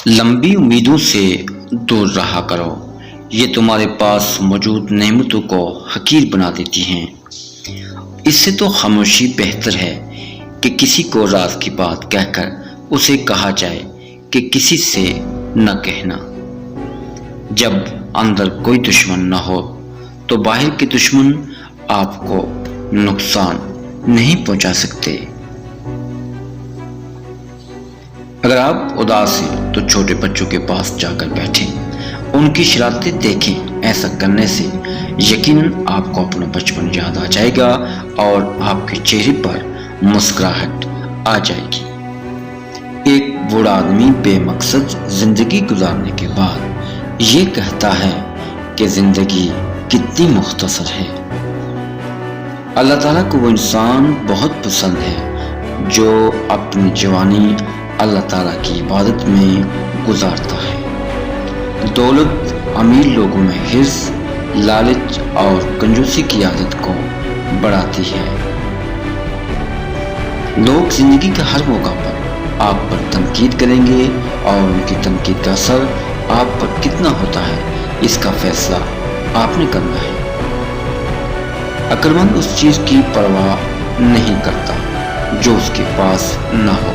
لمبی امیدوں سے دور رہا کرو، یہ تمہارے پاس موجود نعمتوں کو حقیر بنا دیتی ہیں۔ اس سے تو خاموشی بہتر ہے کہ کسی کو راز کی بات کہہ کر اسے کہا جائے کہ کسی سے نہ کہنا۔ جب اندر کوئی دشمن نہ ہو تو باہر کے دشمن آپ کو نقصان نہیں پہنچا سکتے۔ اگر آپ اداس ہیں تو چھوٹے بچوں کے پاس جا کر بیٹھیں، ان کی شرارتیں دیکھیں۔ ایسا کرنے سے یقیناً آپ کو اپنا بچپن یاد آ جائے گا اور آپ کے چہرے پر مسکراہٹ آ جائے گی۔ ایک بوڑھا آدمی بے مقصد زندگی گزارنے کے بعد یہ کہتا ہے کہ زندگی کتنی مختصر ہے۔ اللہ تعالیٰ کو وہ انسان بہت پسند ہے جو اپنی جوانی اللہ تعالیٰ کی عبادت میں گزارتا ہے۔ دولت امیر لوگوں میں حرص، لالچ اور کنجوسی کی عادت کو بڑھاتی ہے۔ لوگ زندگی کے ہر موقع پر آپ پر تنقید کریں گے اور ان کی تنقید کا اثر آپ پر کتنا ہوتا ہے اس کا فیصلہ آپ نے کرنا ہے۔ عقل مند اس چیز کی پرواہ نہیں کرتا جو اس کے پاس نہ ہو۔